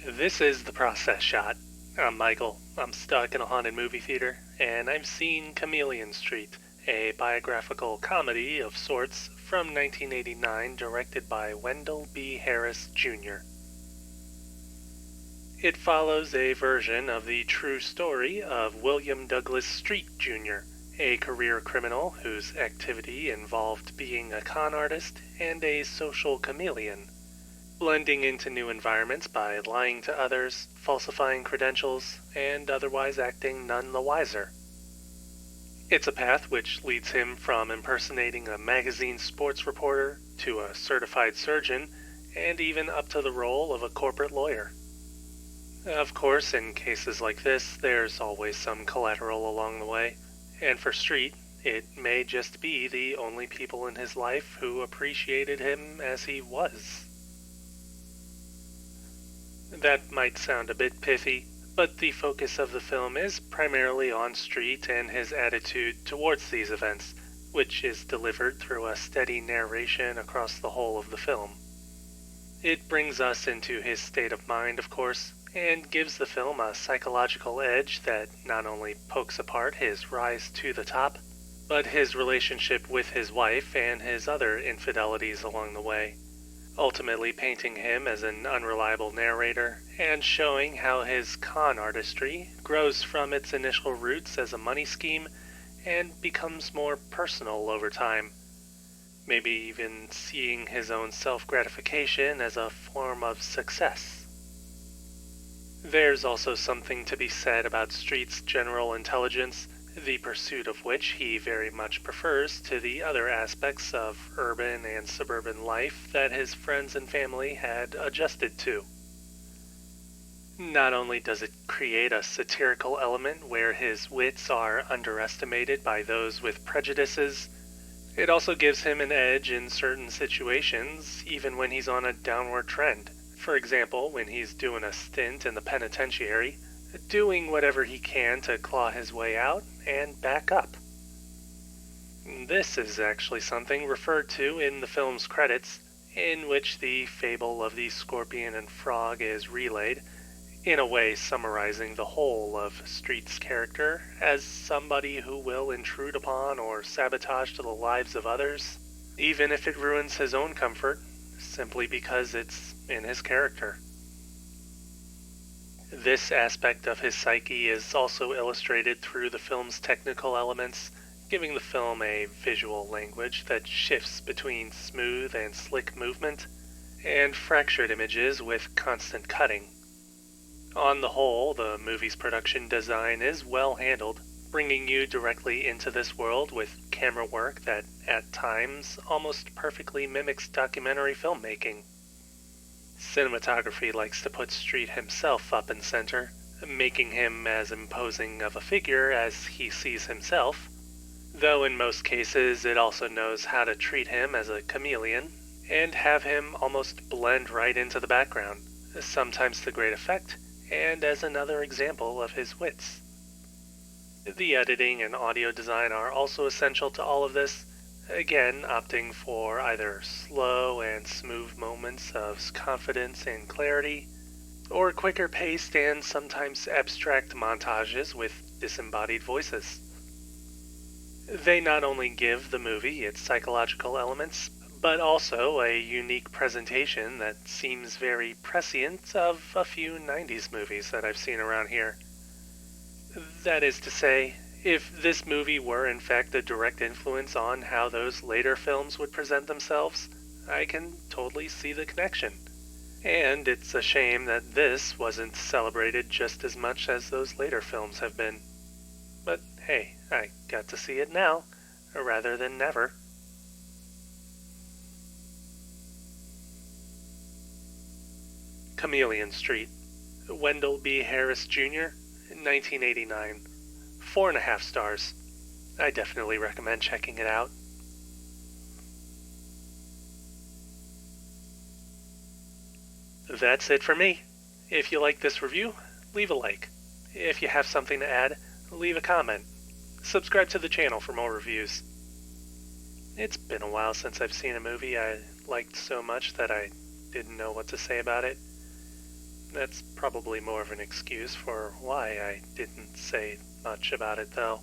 This is The Process Shot. I'm Michael. I'm stuck in a haunted movie theater, and I've seen Chameleon Street, a biographical comedy of sorts from 1989 directed by Wendell B. Harris, Jr. It follows a version of the true story of William Douglas Street, Jr., a career criminal whose activity involved being a con artist and a social chameleon, blending into new environments by lying to others, falsifying credentials, and otherwise acting none the wiser. It's a path which leads him from impersonating a magazine sports reporter to a certified surgeon, and even up to the role of a corporate lawyer. Of course, in cases like this, there's always some collateral along the way, and for Street, it may just be the only people in his life who appreciated him as he was. That might sound a bit pithy, but the focus of the film is primarily on Street and his attitude towards these events, which is delivered through a steady narration across the whole of the film. It brings us into his state of mind, of course, and gives the film a psychological edge that not only pokes apart his rise to the top, but his relationship with his wife and his other infidelities along the way, ultimately painting him as an unreliable narrator and showing how his con artistry grows from its initial roots as a money scheme and becomes more personal over time, maybe even seeing his own self-gratification as a form of success. There's also something to be said about Street's general intelligence, the pursuit of which he very much prefers to the other aspects of urban and suburban life that his friends and family had adjusted to. Not only does it create a satirical element where his wits are underestimated by those with prejudices, it also gives him an edge in certain situations, even when he's on a downward trend. For example, when he's doing a stint in the penitentiary, doing whatever he can to claw his way out and back up. This is actually something referred to in the film's credits, in which the fable of the scorpion and frog is relayed, in a way summarizing the whole of Street's character as somebody who will intrude upon or sabotage the lives of others, even if it ruins his own comfort, simply because it's in his character. This aspect of his psyche is also illustrated through the film's technical elements, giving the film a visual language that shifts between smooth and slick movement and fractured images with constant cutting. On the whole, the movie's production design is well handled, bringing you directly into this world with camera work that, at times, almost perfectly mimics documentary filmmaking. Cinematography likes to put Street himself up in center, making him as imposing of a figure as he sees himself, though in most cases it also knows how to treat him as a chameleon and have him almost blend right into the background, sometimes to great effect, and as another example of his wits. The editing and audio design are also essential to all of this, again opting for either slow and smooth moments of confidence and clarity, or quicker paced and sometimes abstract montages with disembodied voices. They not only give the movie its psychological elements, but also a unique presentation that seems very prescient of a few 90s movies that I've seen around here. That is to say, if this movie were in fact a direct influence on how those later films would present themselves, I can totally see the connection. And it's a shame that this wasn't celebrated just as much as those later films have been. But hey, I got to see it now, rather than never. Chameleon Street, Wendell B. Harris, Jr., 1989. 4.5 stars. I definitely recommend checking it out. That's it for me. If you like this review, leave a like. If you have something to add, leave a comment. Subscribe to the channel for more reviews. It's been a while since I've seen a movie I liked so much that I didn't know what to say about it. That's probably more of an excuse for why I didn't say much about it, though.